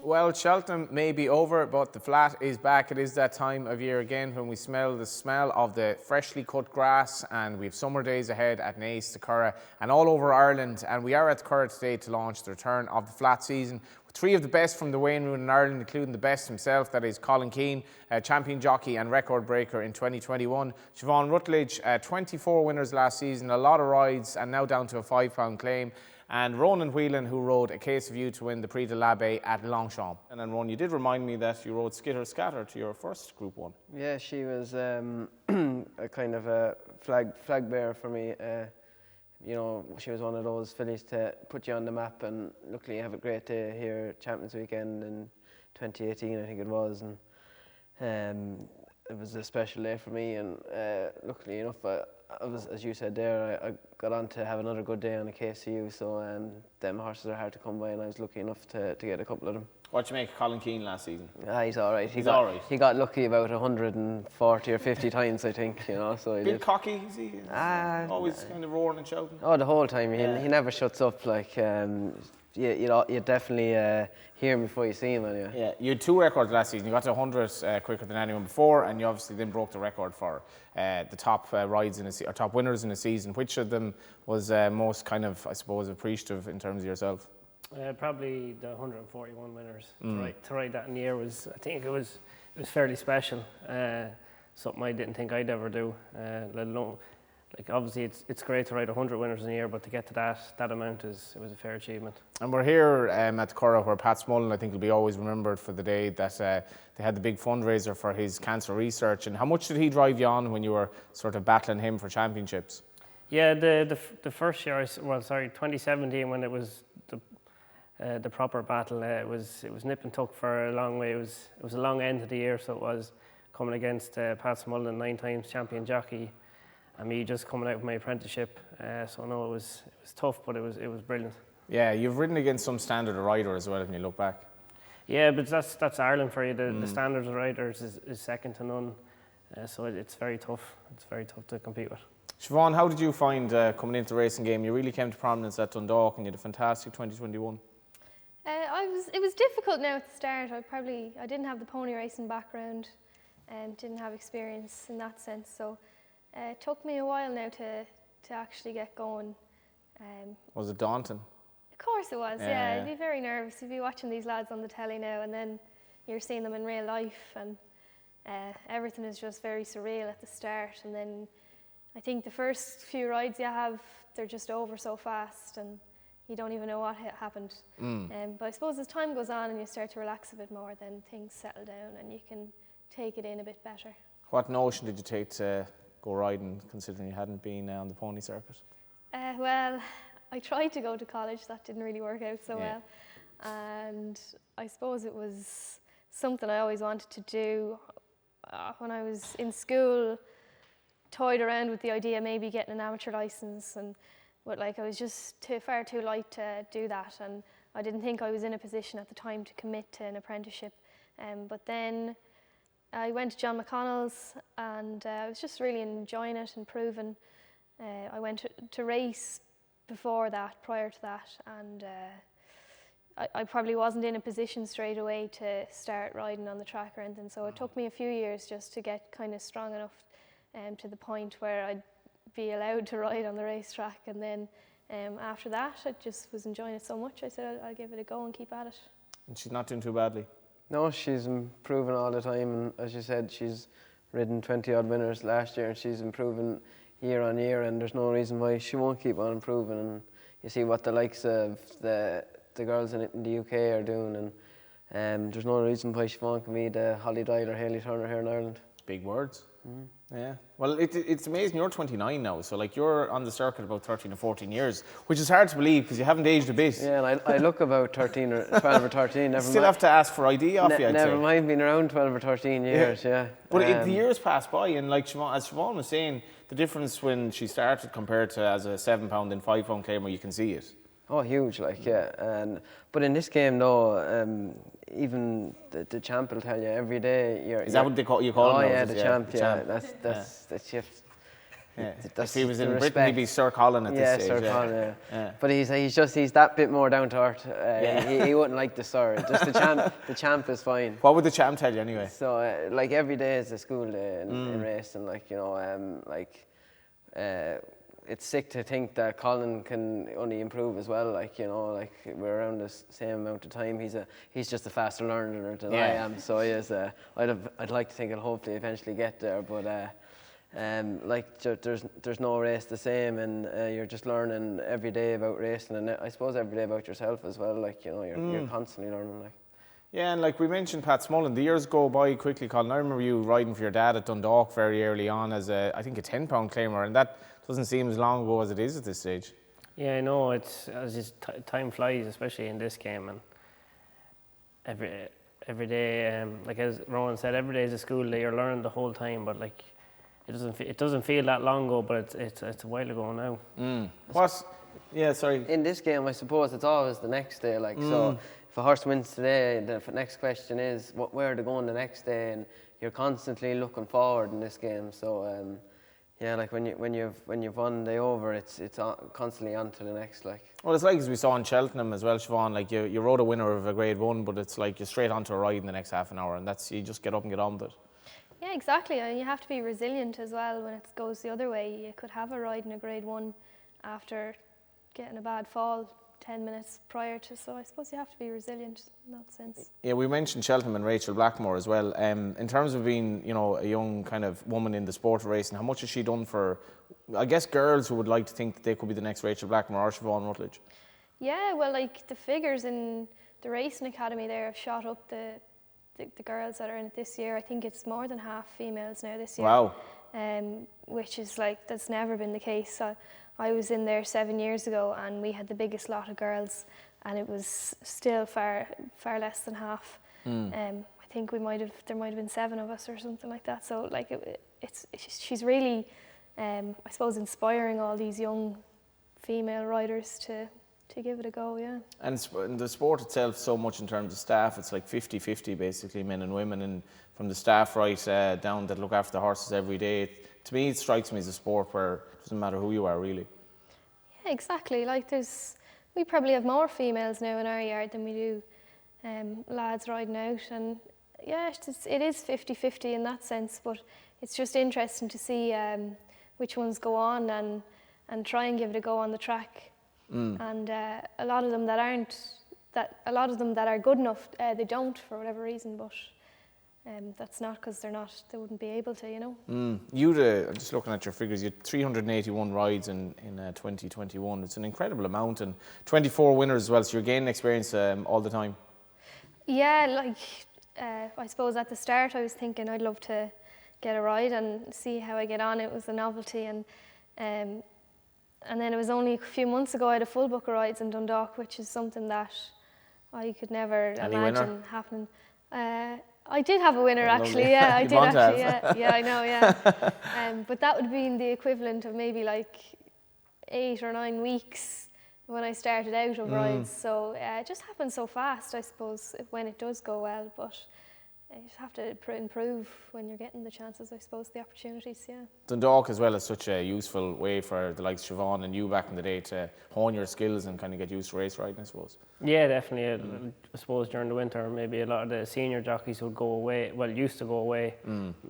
Well, Cheltenham may be over, but the flat is back. It is that time of year again when we smell the smell of the freshly cut grass, and we have summer days ahead at Naas, the Curragh, and all over Ireland. And we are at the Curragh today to launch the return of the flat season. Three of the best from the weighing room in Ireland, including the best himself, that is Colin Keane, champion jockey and record breaker in 2021. Siobhan Rutledge, 24 winners last season, a lot of rides, and now down to a £5 claim. And Ronan Whelan, who rode A Case of You to win the Prix de l'Abbé at Longchamp. And then, Ron, you did remind me that you rode Skitter Scatter to your first Group 1. Yeah, she was a kind of a flag bearer for me. You know, she was one of those fillies to put you on the map, and luckily you have a great day here, Champions Weekend in 2018, I think it was, and it was a special day for me, and luckily enough, I was, as you said there, I got on to have another good day on a KCU, so them horses are hard to come by, and I was lucky enough to get a couple of them. What'd you make of Colin Keane last season? He's all right. He's all right. He got lucky about 140 or 50 times, I think, you know. So he Bit cocky, is he? Always kind of roaring and shouting? Oh, the whole time. He never shuts up. Like, you definitely hear him before you see him anyway. Yeah, you had 2 records last season. You got to 100 quicker than anyone before, and you obviously then broke the record for the top rides in or top winners in a season. Which of them was most kind of, I suppose, appreciative in terms of yourself? Probably the 141 winners. To ride that in the year was, I think it was fairly special. Something I didn't think I'd ever do. Let alone, like, obviously it's great to ride 100 winners in a year, but to get to that amount it was a fair achievement. And we're here at the Curragh, where Pat Smullen, I think, will be always remembered for the day that they had the big fundraiser for his cancer research. And how much did he drive you on when you were sort of battling him for championships? Yeah, the first year, 2017, when it was the proper battle, it was nip and tuck for a long way. It was a long end of the year, so it was coming against Pat Smullen, 9 times champion jockey, and me just coming out of my apprenticeship. So no, it was tough, but it was brilliant. Yeah, you've ridden against some standard rider as well, when you look back. Yeah, but that's Ireland for you. The standard of riders is second to none. So it's very tough. It's very tough to compete with. Siobhan, how did you find coming into the racing game? You really came to prominence at Dundalk, and you had a fantastic 2021. It was difficult now at the start. I didn't have the pony racing background and didn't have experience in that sense. So it took me a while now to actually get going. Was it daunting? Of course it was, yeah. You'd be very nervous. You'd be watching these lads on the telly now, and then you're seeing them in real life, and everything is just very surreal at the start. And then I think the first few rides you have, they're just over so fast, and you don't even know what happened. But I suppose as time goes on and you start to relax a bit more, then things settle down and you can take it in a bit better. What notion did you take to go riding, considering you hadn't been on the pony circuit? Well, I tried to go to college. That didn't really work out so well. And I suppose it was something I always wanted to do. When I was in school, toyed around with the idea of maybe getting an amateur license, but I was just far too light to do that, and I didn't think I was in a position at the time to commit to an apprenticeship. But then I went to John McConnell's, and I was just really enjoying it, improving. I went to race prior to that, and I probably wasn't in a position straight away to start riding on the track or anything, so it took me a few years just to get kind of strong enough to the point where I'd be allowed to ride on the racetrack. And then after that, I just was enjoying it so much, I said I'll give it a go and keep at it. And she's not doing too badly? No, she's improving all the time, and as you said, she's ridden 20 odd winners last year, and she's improving year on year, and there's no reason why she won't keep on improving. And you see what the likes of the girls in the UK are doing, and there's no reason why Siobhan can be the Holly Doyle or Hayley Turner here in Ireland. Big words. Yeah. Well, it's amazing. You're 29 now, so you're on the circuit about 13 or 14 years, which is hard to believe because you haven't aged a bit. Yeah, and I look about 13 or 12 or 13. Still have to ask for ID off you, I'd never say. mind being around 12 or 13 years, yeah. But the years pass by, and as Siobhan was saying, the difference when she started compared to as a £7 and £5 claimer, you can see it. Oh, huge, yeah. But in this game, though, even the champ will tell you every day. Is that what you call him? Oh, yeah, the champ, yeah. That's shift. If he was in Britain, he'd be Sir Colin at this stage. Sir Colin, yeah. But he's that bit more down to earth. He wouldn't like the Sir. Just the champ is fine. What would the champ tell you anyway? So like every day is a school day in racing. Like it's sick to think that Colin can only improve as well. Like like we're around the same amount of time. He's just a faster learner than I am. So he is. I'd like to think he'll hopefully eventually get there, but. There's no race the same, and you're just learning every day about racing, and I suppose every day about yourself as well. Like you're constantly learning. Like. Yeah, and like we mentioned, Pat Smullen, the years go by quickly, Colin. I remember you riding for your dad at Dundalk very early on as I think a 10-pound claimer, and that doesn't seem as long ago as it is at this stage. Yeah, I know. It's as just time flies, especially in this game, and every day, like as Ronan said, every day is a school day. You're learning the whole time, but like. It doesn't feel that long ago, but it's a while ago now. Yeah, sorry. In this game, I suppose it's always the next day. Like so, if a horse wins today, the next question is where are they going the next day, and you're constantly looking forward in this game. So like when you've won the day over, it's constantly on to the next. Like. Well, it's like as we saw in Cheltenham as well, Siobhan. Like you rode a winner of a Grade 1, but it's like you're straight onto a ride in the next half an hour, and you just get up and get on with it. Yeah, exactly. And you have to be resilient as well when it goes the other way. You could have a ride in a Grade 1 after getting a bad fall 10 minutes prior to, so I suppose you have to be resilient in that sense. Yeah, we mentioned Cheltenham and Rachel Blackmore as well. In terms of being, a young kind of woman in the sport of racing, how much has she done for, I guess, girls who would like to think that they could be the next Rachel Blackmore or Siobhan Rutledge? Yeah, well, like the figures in the racing academy there have shot up the girls that are in it this year. I think it's more than half females now this year. Wow. Which is like, that's never been the case. I was in there 7 years ago and we had the biggest lot of girls and it was still far less than half. I think there might have been 7 of us or something like that. So like she's really, I suppose, inspiring all these young female riders to give it a go, yeah. And the sport itself, so much in terms of staff, it's like 50-50 basically, men and women, and from the staff right down that look after the horses every day. To me, it strikes me as a sport where it doesn't matter who you are, really. Yeah, exactly. Like we probably have more females now in our yard than we do lads riding out, and yeah, it is 50-50 in that sense, but it's just interesting to see which ones go on and try and give it a go on the track. And a lot of them that are good enough, they don't for whatever reason, but that's not because they wouldn't be able to, I'm just looking at your figures, you had 381 rides in 2021. It's an incredible amount, and 24 winners as well, so you're gaining experience all the time. Yeah, like I suppose at the start I was thinking I'd love to get a ride and see how I get on. It was a novelty, and then it was only a few months ago I had a full book of rides in Dundalk, which is something that I could never imagine happening. I did have a winner actually, yeah, I did actually, yeah, I know, yeah. But that would be the equivalent of maybe like 8 or 9 weeks when I started out of rides. So it just happens so fast, I suppose, when it does go well. But you just have to improve when you're getting the chances, I suppose, the opportunities, yeah. Dundalk as well is such a useful way for the likes of Siobhan and you back in the day to hone your skills and kind of get used to race riding, I suppose. Yeah, definitely. I suppose during the winter, maybe a lot of the senior jockeys would go away, used to go away.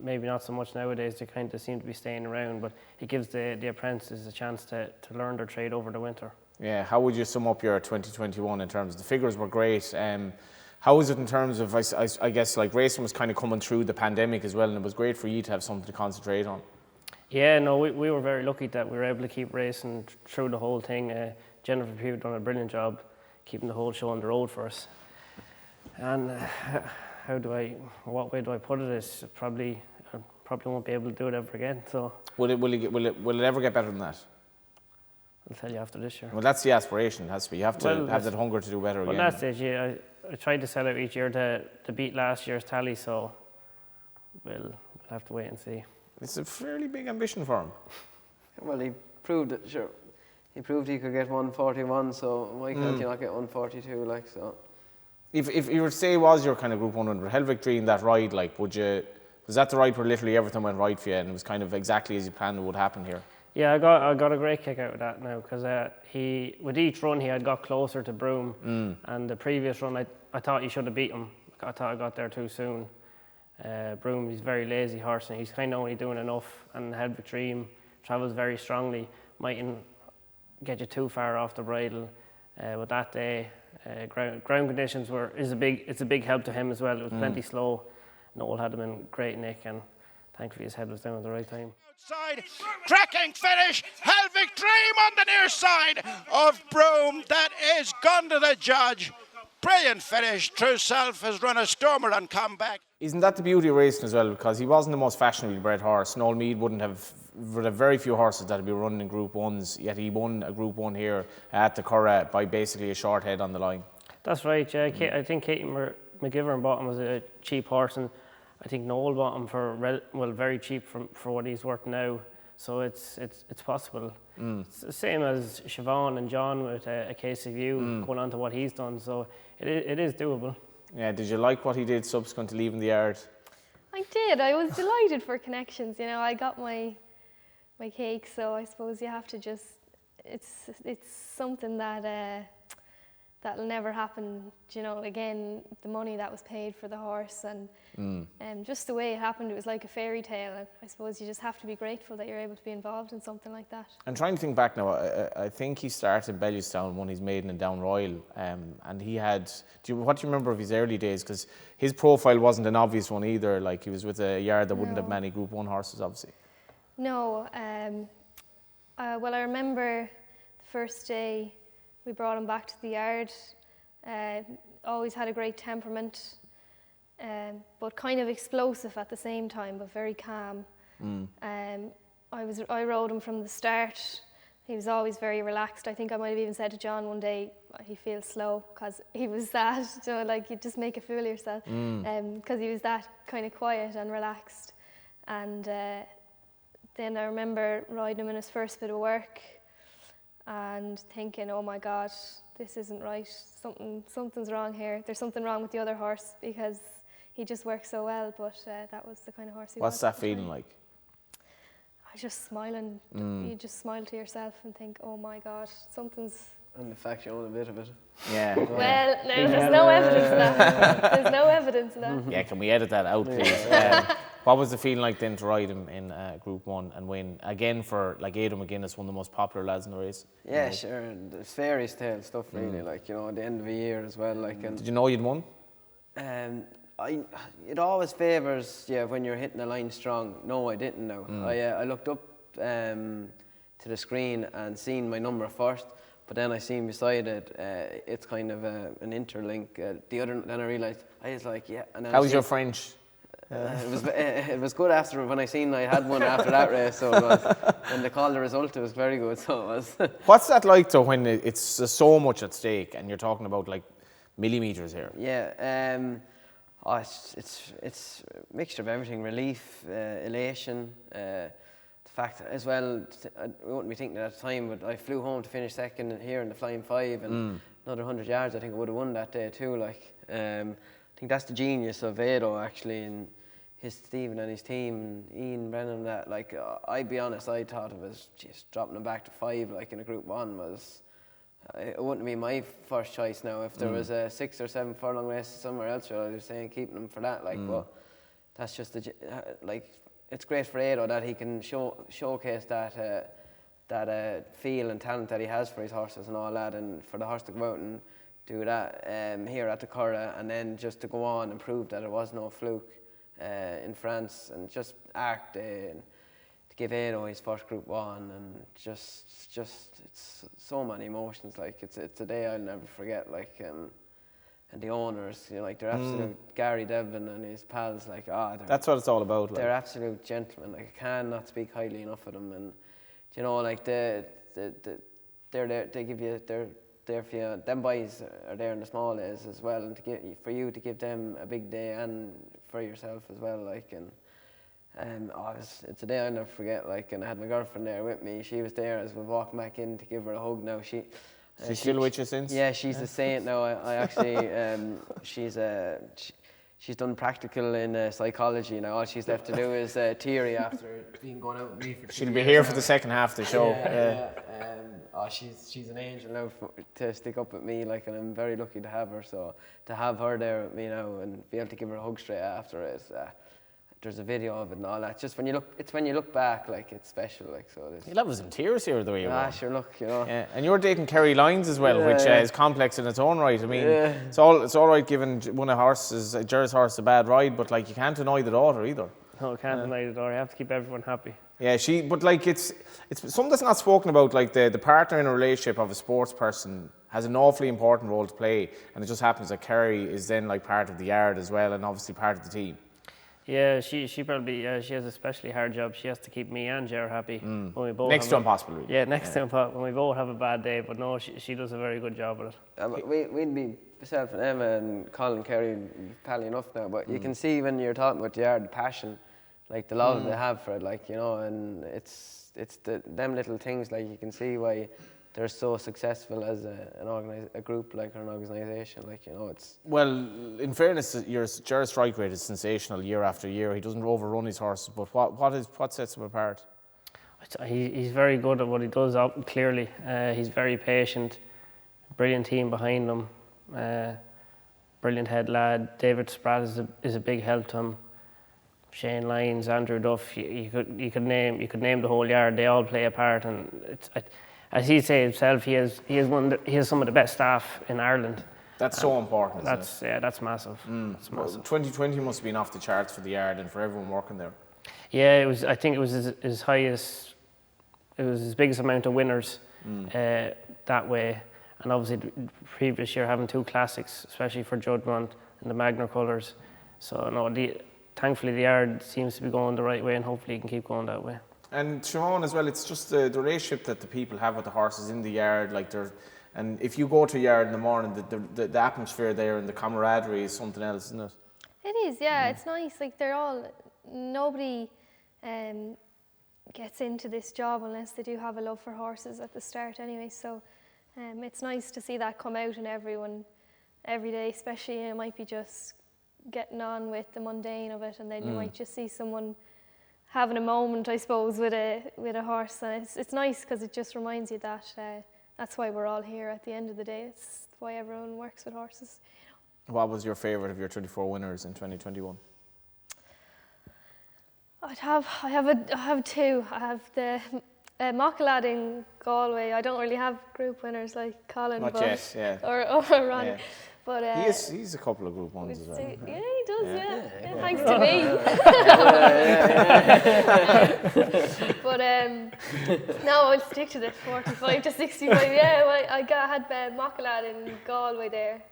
Maybe not so much nowadays, they kind of seem to be staying around, but it gives the apprentices a chance to learn their trade over the winter. Yeah, how would you sum up your 2021 in terms of the figures were great? How is it in terms of, I guess, like racing was kind of coming through the pandemic as well, and it was great for you to have something to concentrate on? Yeah, no, we were very lucky that we were able to keep racing through the whole thing. Jennifer Pugh done a brilliant job keeping the whole show on the road for us. And what way do I put it? Is probably won't be able to do it ever again. So will it ever get better than that? I'll tell you after this year. Well, that's the aspiration. It has to be. You have to have that hunger to do better again. Well, that's it. Yeah, I tried to set out each year to beat last year's tally, so we'll have to wait and see. It's a fairly big ambition for him. Well, he proved it. Sure, he proved he could get 141. So why can't you not get 142? Like so. If you were to say it was your kind of Group 100 hell victory in that ride, like was that the ride where literally everything went right for you and it was kind of exactly as you planned it would happen here? Yeah, I got a great kick out of that now, because with each run he had got closer to Broome, and the previous run I thought he should have beat him. I thought I got there too soon. Broome, he's a very lazy horse, and he's kind of only doing enough, and Hedvig Dream travels very strongly, mightn't get you too far off the bridle. But that day, ground conditions it's a big help to him as well. It was plenty slow. Noel had him in great nick, and thankfully his head was down at the right time. Outside, cracking finish, Hedvig Dream on the near side of Broome. That is gone to the judge. Brilliant finish. True Self has run a stormer and come back. Isn't that the beauty of racing as well? Because he wasn't the most fashionably bred horse. Noel Meade would have very few horses that would be running in Group 1s, yet he won a Group 1 here at the Curragh by basically a short head on the line. That's right, yeah. I think Katie McGivern bought him as a cheap horse, and I think Noel bought him for very cheap for what he's worth now. So it's possible. It's the same as Siobhan and John with a case of you going on to what he's done. So it is doable. Yeah, did you like what he did subsequent to leaving the yard? I did. I was delighted for connections. You know, I got my cake, so I suppose you have to just. It's something that that'll never happen. You know, again, the money that was paid for the horse, and just the way it happened, it was like a fairy tale. And I suppose you just have to be grateful that you're able to be involved in something like that. I'm trying to think back now. I think he started Bellewstown, won his maiden in Down Royal, and he had. What do you remember of his early days? Because his profile wasn't an obvious one either. Like, he was with a yard that wouldn't have many Group 1 horses, obviously. No. Well, I remember the first day we brought him back to the yard. Always had a great temperament, but kind of explosive at the same time, but very calm. I rode him from the start. He was always very relaxed. I think I might have even said to John one day, he feels slow, because he was that, you know, like, you just make a fool of yourself, because he was that kind of quiet and relaxed. And then I remember riding him in his first bit of work and thinking, oh my God, this isn't right. Something's wrong here. There's something wrong with the other horse, because he just works so well, but that was the kind of horse he was. What's that feeling like? I just smiling. You just smile to yourself and think, oh my God, something's... And the fact you own a bit of it. Yeah. Well, no, there's no evidence of that. There's no evidence of that. Yeah, can we edit that out, please? What was the feeling like then to ride him in Group 1 and win? Again, for like Aidan McGuinness, one of the most popular lads in the race. Yeah, sure. And it's fairy tale stuff, really. Like, you know, at the end of the year as well. Like, and did you know you'd won? It always favours you when you're hitting the line strong. No, I didn't know. I looked up to the screen and seen my number first, but then I seen beside it, it's kind of an interlink. Then I realised, I was like, yeah. And how was your French? It was good after when I seen I had one after that race. So it was, when they called the result, it was very good. So it was. What's that like though, when it's so much at stake and you're talking about like millimetres here? Yeah. It's a mixture of everything: relief, elation. The fact as well, I wouldn't be thinking at the time, but I flew home to finish second here in the Flying Five, and another 100 yards. I think I would have won that day too. Like, I think that's the genius of Edo actually, and Stephen and his team, Ian Brennan. That, like, I'd be honest, I thought it was just dropping them back to 5, like in a Group 1 was. It wouldn't be my first choice now. If there was a 6 or 7 furlong race somewhere else, I was saying keeping them for that. Like, but that's just like, it's great for Edo that he can showcase that feel and talent that he has for his horses and all that, and for the horse to go out and do that here at the Curragh, and then just to go on and prove that it was no fluke in France, and just act and to give Edo his first Group 1, and just it's so many emotions. Like, it's a day I'll never forget. Like, and the owners, you know, like, they're absolute Gary Devlin and his pals. Like, that's what it's all about. Like. They're absolute gentlemen. Like, I cannot speak highly enough of them. And you know, like, they're there. They give you, they're there for you. Them boys are there in the small days as well, and for you to give them a big day and for yourself as well. Like, and it's a day I'll never forget. Like, and I had my girlfriend there with me. She was there as we walked back in to give her a hug. Now she's still with you since? Yeah, she's a saint now. I actually, she's she's done practical in psychology now. All she's left to do is theory after being going out with me for 2 She'll years. be here for the second half of the show. She's an angel now to stick up with me, like, and I'm very lucky to have her. So to have her there with me now and be able to give her a hug straight after it, there's a video of it and all that. Just when you look back, like, it's special, like, so it is. Your love was in tears here the way you were. Sure, look, you know. Yeah, and you're dating Kerry Lyons as well, which is complex in its own right. I mean, it's all right giving one of horses, a Ger's horse, a bad ride, but like you can't deny the daughter either. No, I can't deny the daughter. You have to keep everyone happy. Yeah, but like it's something that's not spoken about. Like the partner in a relationship of a sports person has an awfully important role to play, and it just happens that Kerry is then like part of the yard as well, and obviously part of the team. Yeah, she probably she has a especially hard job. She has to keep me and Ger happy. When we both next to impossible, really. Yeah, next to impossible. When we both have a bad day, but no, she does a very good job with it. We'd be, myself and Emma and Colin Kerry, pally enough now, but you can see when you're talking about the yard, the passion, like the love they have for it, like, you know, and it's them little things, like, you can see why they're so successful as a group, like, or an organisation, like, you know, it's... Well, in fairness, Ger's strike rate is sensational year after year. He doesn't overrun his horses, but what sets him apart? He's very good at what he does, clearly. He's very patient, brilliant team behind him, brilliant head lad. David Spratt is a big help to him. Shane Lyons, Andrew Duff, you could name the whole yard. They all play a part, and it's... As he says himself, he has some of the best staff in Ireland. That's so important. That's massive. That's massive. 2020 must have been off the charts for the yard and for everyone working there. Yeah, it was. I think it was as high as it was his biggest amount of winners that way. And obviously, the previous year having 2 classics, especially for Judmont and the Magna colours. So no, thankfully the yard seems to be going the right way, and hopefully it can keep going that way. And Siobhan as well, it's just the relationship that the people have with the horses in the yard. And if you go to a yard in the morning, the atmosphere there and the camaraderie is something else, isn't it? It is, yeah. It's nice. Like, nobody gets into this job unless they do have a love for horses at the start anyway. So it's nice to see that come out in everyone every day, especially it might be just getting on with the mundane of it, and then you might just see someone having a moment, I suppose, with a horse, and it's nice because it just reminds you that that's why we're all here at the end of the day. It's why everyone works with horses. You know. What was your favourite of your 34 winners in 2021? I have 2. I have the Mochalad in Galway. I don't really have group winners like Colin, Not yet, yeah. or Ron. Yeah. But he's a couple of group ones as well. Yeah, he does. Yeah. Thanks to me. But no, I'll stick to the 45 to 65. Yeah, well, I had Mochalad in Galway there.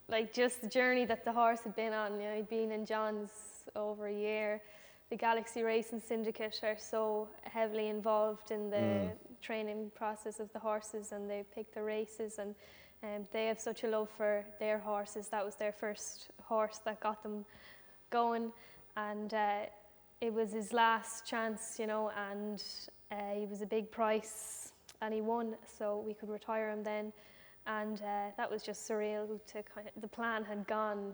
Like, just the journey that the horse had been on. You know, he'd been in John's over a year. The Galaxy Racing Syndicate are so heavily involved in the training process of the horses, and they pick the races, and they have such a love for their horses. That was their first horse that got them going, and it was his last chance, you know, and he was a big price, and he won, so we could retire him then. And that was just surreal. The plan had gone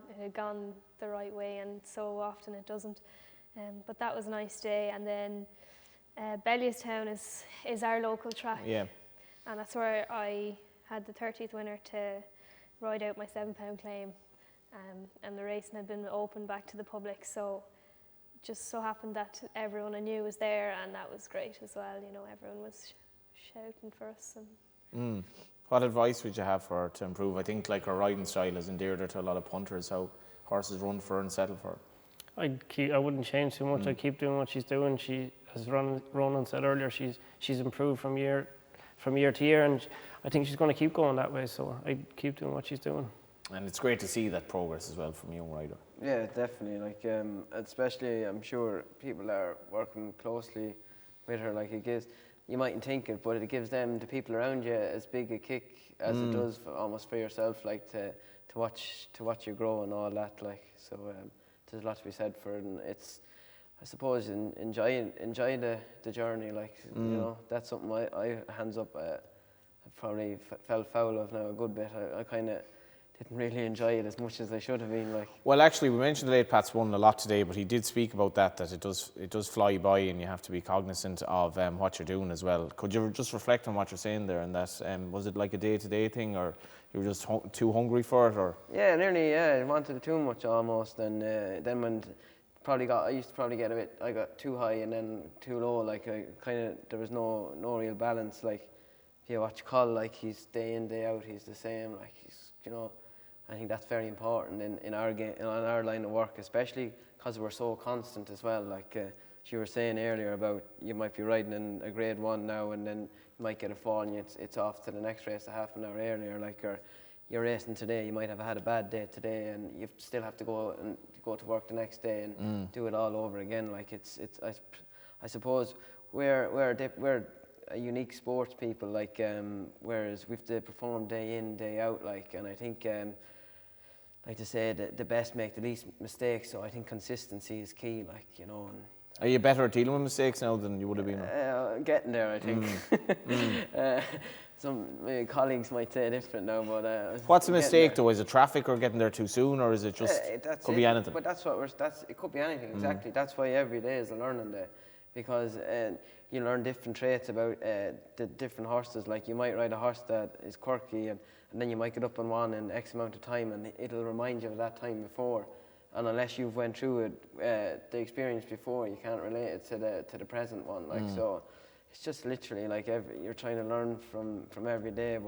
the right way, and so often it doesn't. But that was a nice day. And then Bellewstown is our local track, and that's where I had the 30th winner to ride out my £7 claim, and the racing had been open back to the public, so just so happened that everyone I knew was there, and that was great as well. You know, everyone was shouting for us. And What advice would you have for her to improve? I think like her riding style has endeared her to a lot of punters, how horses run for her and settle for her. I wouldn't change too much. I'd keep doing what she's doing. She, as Ronan said earlier, she's improved from year to year, and I think she's going to keep going that way, so I'd keep doing what she's doing. And it's great to see that progress as well from a young rider. Yeah, definitely. Like, especially, I'm sure people are working closely with her. Like, it gives, you mightn't think it, but it gives them, the people around you, as big a kick as it does almost for yourself. Like, to watch you grow and all that. Like, so there's a lot to be said for it, and it's, I suppose, enjoy the journey. Like, you know, that's something I hands up. I probably fell foul of now a good bit. I kind of didn't really enjoy it as much as I should have been. Like, Well, actually, we mentioned the late Pat's won a lot today, but he did speak about that it does fly by, and you have to be cognizant of what you're doing as well. Could you just reflect on what you're saying there? And that was it like a day-to-day thing, or you were just too hungry for it, or? Yeah, nearly. Yeah, I wanted it too much almost, and then when I used to probably get a bit. I got too high and then too low. Like there was no real balance. Like if you watch Colin, like he's day in day out, he's the same. Like he's I think that's very important in our game, in our line of work, especially because we're so constant as well. Like you were saying earlier about you might be riding in a grade 1 now, and then you might get a fall, and it's off to the next race a half an hour earlier. Like you're racing today, you might have had a bad day today, and you still have to go to work the next day and do it all over again. Like I suppose we're a unique sports people. Like whereas we have to perform day in day out. Like, and I think. Like to say the best make the least mistakes, so I think consistency is key. Like and Are you better at dealing with mistakes now than you would have been? Getting there, I think. Some colleagues might say different now, but what's a mistake though? Is it traffic or getting there too soon, or is it just could be anything? But it could be anything, exactly. That's why every day is a learning day, because you learn different traits about the different horses. Like you might ride a horse that is quirky, and then you might get up on one in X amount of time, and it'll remind you of that time before. And unless you've went through it, the experience before, you can't relate it to the present one. Like so, it's just literally like you're trying to learn from every day,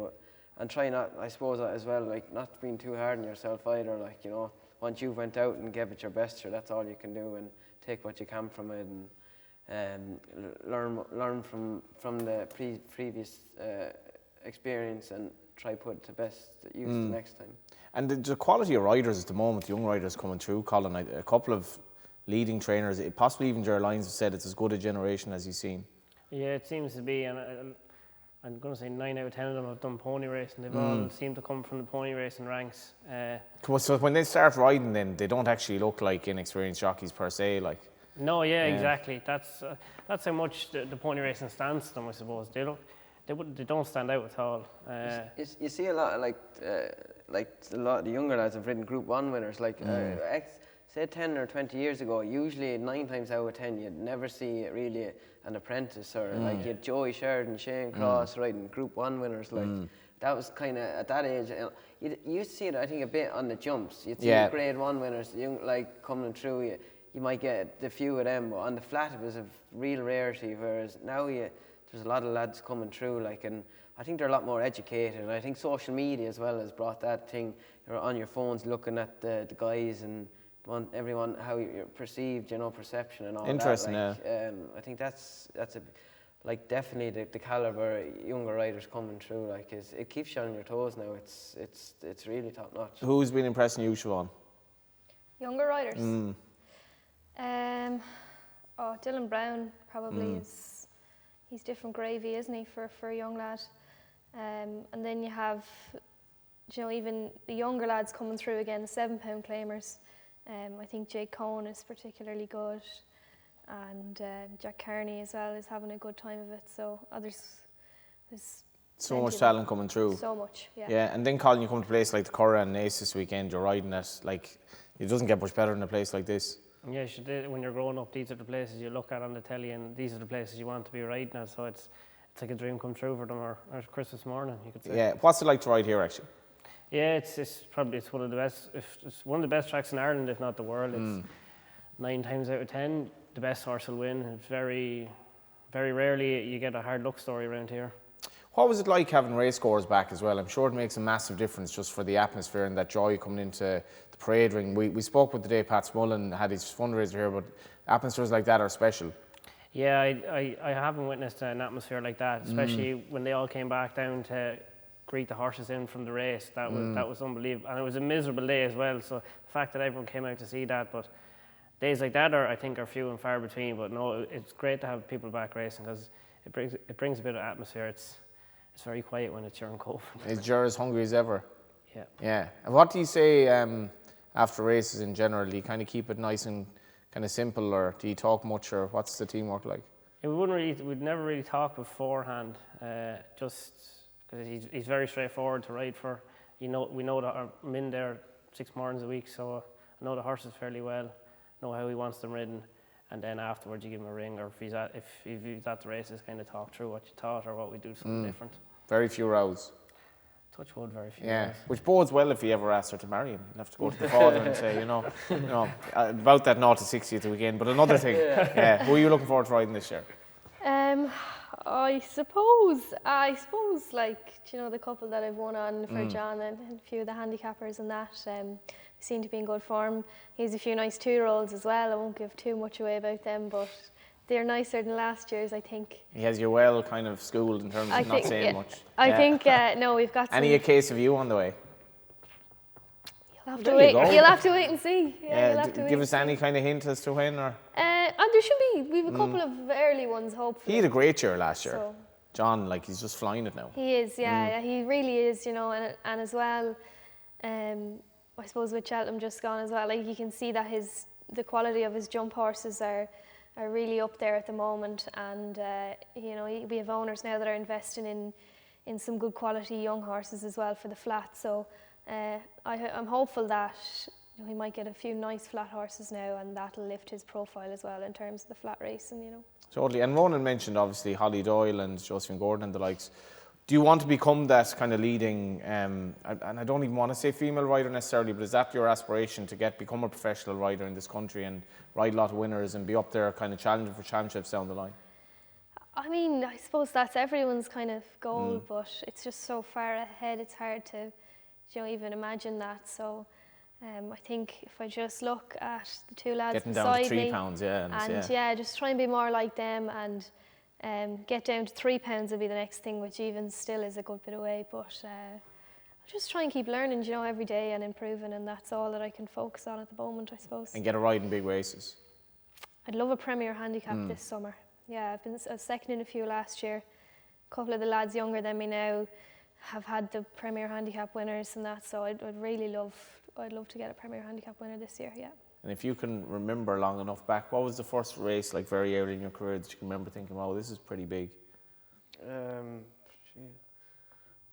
and try not, I suppose as well, like not being too hard on yourself either. Like once you've went out and gave it your best, sure, that's all you can do, and take what you can from it, and learn from the previous experience, and try put it to best use the next time. And the quality of riders at the moment, young riders coming through, Colin, a couple of leading trainers, possibly even Ger Lyons, have said it's as good a generation as he's seen. Yeah, it seems to be, and I'm going to say 9 out of 10 of them have done pony racing. They've all seemed to come from the pony racing ranks. So when they start riding, then they don't actually look like inexperienced jockeys per se, like. No, yeah, exactly. That's how much the pony racing stands to them, I suppose. They don't stand out at all. You see a lot of like a lot of the younger lads have ridden Group 1 winners. Like say 10 or 20 years ago, usually 9 times out of 10 you'd never see really an apprentice, or like you'd Joey Sheridan, Shane Cross riding Group 1 winners. Like that was kind of at that age. You used to see it, I think, a bit on the jumps. You'd see Grade 1 winners, like coming through. You might get the few of them, but on the flat it was a real rarity. Whereas now there's a lot of lads coming through, like, and I think they're a lot more educated. And I think social media as well has brought that thing. You're on your phones looking at the guys and everyone how you're perceived, perception and all Interesting, that. Interesting, I think that's definitely the caliber younger riders coming through. Like, it keeps you on your toes now. It's really top notch. Who's been impressing you, Siobhan? Younger riders. Dylan Brown probably is. He's different gravy, isn't he, for a young lad? And then you have, even the younger lads coming through again, the 7-pound claimers. I think Jake Cohn is particularly good, and Jack Carney as well is having a good time of it. So there's so much talent coming through. So much, yeah. Yeah, and then Colin, you come to a place like the Curragh and Naas this weekend. You're riding at it doesn't get much better than a place like this. Yeah, when you're growing up, these are the places you look at on the telly, and these are the places you want to be riding at. So it's like a dream come true for them, or Christmas morning, you could say. Yeah, what's it like to ride here, actually? Yeah, it's probably one of the best. It's one of the best tracks in Ireland, if not the world. It's 9 times out of 10 the best horse will win. It's very, very rarely you get a hard luck story around here. What was it like having race scores back as well? I'm sure it makes a massive difference just for the atmosphere and that joy coming into the parade ring. We spoke with the day Pat Smullen had his fundraiser here, but atmospheres like that are special. Yeah, I haven't witnessed an atmosphere like that, especially when they all came back down to greet the horses in from the race. That was unbelievable, and it was a miserable day as well. So the fact that everyone came out to see that, but days like that I think are few and far between. But no, it's great to have people back racing because it brings a bit of atmosphere. It's very quiet when it's during COVID. Is Ger as hungry as ever? Yeah. Yeah. And what do you say after races in general? Do you kind of keep it nice and kind of simple, or do you talk much, or what's the teamwork like? Yeah, we'd never really talk beforehand, just because he's very straightforward to ride for. we know that I'm in there 6 mornings a week, so I know the horses fairly well, know how he wants them ridden, and then afterwards you give him a ring, or if he's at the races, kind of talk through what you thought or what we do something different. Very few rows. Touch wood, very few. Yeah, rows. which bodes well if he ever asks her to marry him. You'll have to go to the father and say, you know, about that 0 to 60th weekend. But another thing, who are you looking forward to riding this year? I suppose, like, you know, the couple that I've won on for John and a few of the handicappers and that seem to be in good form. He has a few nice 2-year-olds as well. I won't give too much away about them, but they're nicer than last year's, I think. He has you well kind of schooled in terms of not saying much. I think, no, we've got some... Any a case of you on the way? You'll have to wait. You'll have to wait and see. Give us any kind of hint as to when, or? There should be. We have a couple of early ones, hopefully. He had a great year last year. So. John, like, he's just flying it now. He is, yeah, he really is, you know, and as well, I suppose with Cheltenham just gone as well, like, you can see that the quality of his jump horses are really up there at the moment, and you know, we have owners now that are investing in some good quality young horses as well for the flat. So I'm hopeful that he might get a few nice flat horses now, and that'll lift his profile as well in terms of the flat racing, you know. Totally. And Ronan mentioned obviously Holly Doyle and Josephine Gordon and the likes. Do you want to become that kind of leading, and I don't even want to say female rider necessarily, but is that your aspiration to become a professional rider in this country and ride a lot of winners and be up there kind of challenging for championships down the line? I mean, I suppose that's everyone's kind of goal, but it's just so far ahead, it's hard to, you know, even imagine that. So I think if I just look at the two lads getting beside down to 3 me pounds, just try and be more like them, and get down to 3 pounds will be the next thing, which even still is a good bit away. But I'll just try and keep learning, you know, every day and improving, and that's all that I can focus on at the moment, I suppose. And get a ride in big races. I'd love a Premier Handicap this summer. Yeah, I was second in a few last year. A couple of the lads younger than me now have had the Premier Handicap winners and that, so I'd love to get a Premier Handicap winner this year, yeah. And if you can remember long enough back, what was the first race, like very early in your career, that you can remember thinking, wow, this is pretty big? I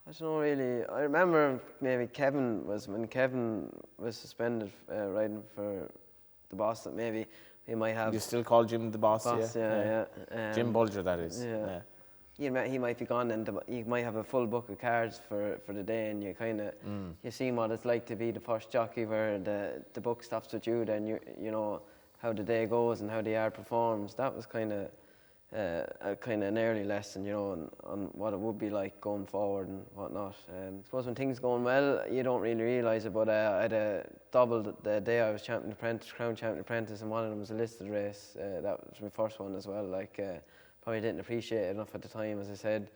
don't know really. I remember maybe when Kevin was suspended riding for the boss, that maybe he might have... You still call Jim the boss? Yeah. Jim Bulger, that is. Yeah. He might be gone, and you might have a full book of cards for the day, and you kind of you see what it's like to be the first jockey, where the book stops with you. Then you know how the day goes and how the yard performs. That was kind of an early lesson, you know, on what it would be like going forward and whatnot. I suppose when things going well, you don't really realise it. But I had a double the day I was crown champion apprentice, and one of them was a listed race. That was my first one as well. Like. Probably didn't appreciate it enough at the time. As I said,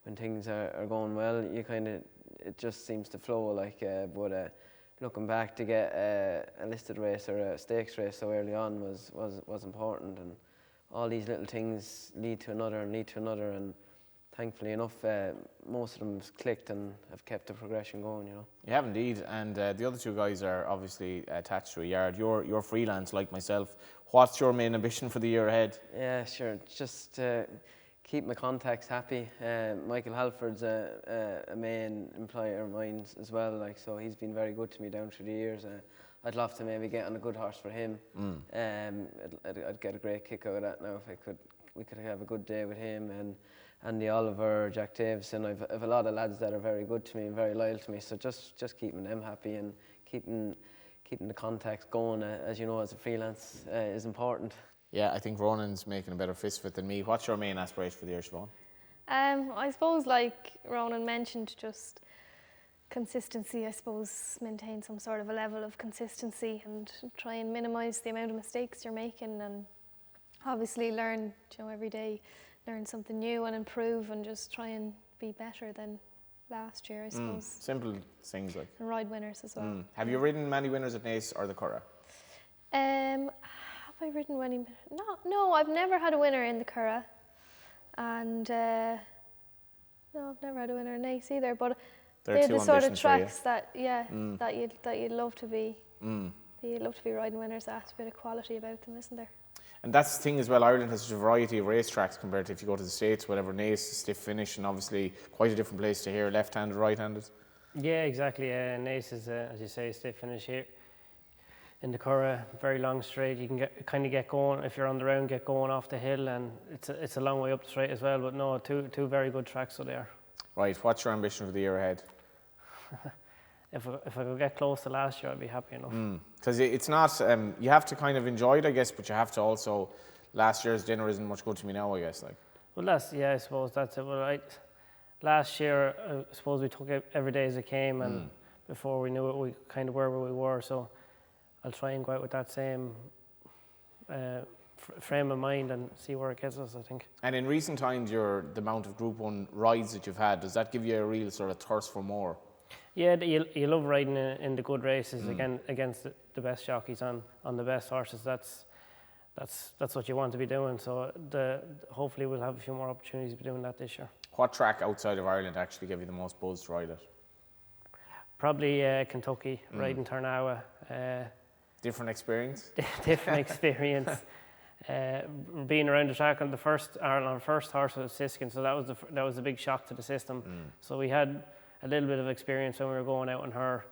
when things are going well, it just seems to flow. Like, but looking back, to get a listed race or a stakes race so early on was important, and all these little things lead to another, and thankfully enough, most of them have clicked and have kept the progression going. You know. You have indeed, and the other two guys are obviously attached to a yard. You're freelance like myself. What's your main ambition for the year ahead? Yeah, sure. Just keep my contacts happy. Michael Halford's a main employer of mine as well. Like, so he's been very good to me down through the years. I'd love to maybe get on a good horse for him. I'd get a great kick out of that now if we could have a good day with him, and Andy Oliver, Jack Davison. I've a lot of lads that are very good to me and very loyal to me. So just keeping them happy and keeping the contacts going, as you know, as a freelance, is important. Yeah, I think Ronan's making a better fist of it than me. What's your main aspiration for the year, Siobhan? I suppose, like Ronan mentioned, just consistency. I suppose maintain some sort of a level of consistency and try and minimise the amount of mistakes you're making, and obviously learn, you know, every day, learn something new and improve, and just try and be better than last year, I suppose. Simple things like. And ride winners as well. Have you ridden many winners at Naas or the Curragh? Have I ridden many? No, I've never had a winner in the Curragh, and no, I've never had a winner in Naas either. But they're the sort of tracks that you'd love to be. You'd love to be riding winners at. A bit of quality about them, isn't there? And that's the thing as well, Ireland has such a variety of racetracks compared to if you go to the States, whatever, Naas, stiff finish, and obviously quite a different place to here, left-handed, right-handed. Yeah, exactly. Naas is, as you say, stay finish here in the Curragh, very long straight. You can get going if you're on the round, get going off the hill, and it's a long way up the straight as well. But no, two very good tracks so there. Right, what's your ambition for the year ahead? If I could get close to last year, I'd be happy enough. Because it's not, you have to kind of enjoy it, I guess, but you have to also, last year's dinner isn't much good to me now, I guess. Like. Well, I suppose that's it. Well, last year, I suppose we took it every day as it came, and before we knew it, we kind of were where we were. So I'll try and go out with that same frame of mind and see where it gets us, I think. And in recent times, the amount of Group 1 rides that you've had, does that give you a real sort of thirst for more? Yeah, you love riding in the good races against the best jockeys on the best horses. That's what you want to be doing. So hopefully we'll have a few more opportunities to be doing that this year. What track outside of Ireland actually gave you the most buzz to ride it? Probably Kentucky, riding Curragh. Different experience? Different experience. Being around the track on our first horse was Siskin, so that was a big shock to the system. So we had a little bit of experience when we were going out on her,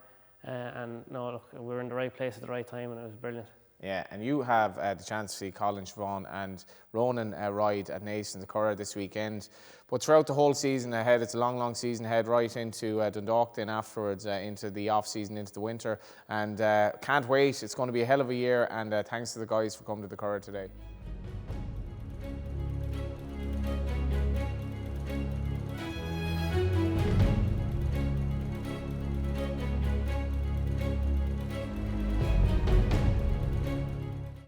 and no, look, we were in the right place at the right time, and it was brilliant. Yeah, and you have the chance to see Colin, Siobhan and Ronan ride at Naas in the Curragh this weekend. But throughout the whole season ahead, it's a long, long season ahead, right into Dundalk then afterwards, into the off-season, into the winter. And can't wait, it's going to be a hell of a year, and thanks to the guys for coming to the Curragh today.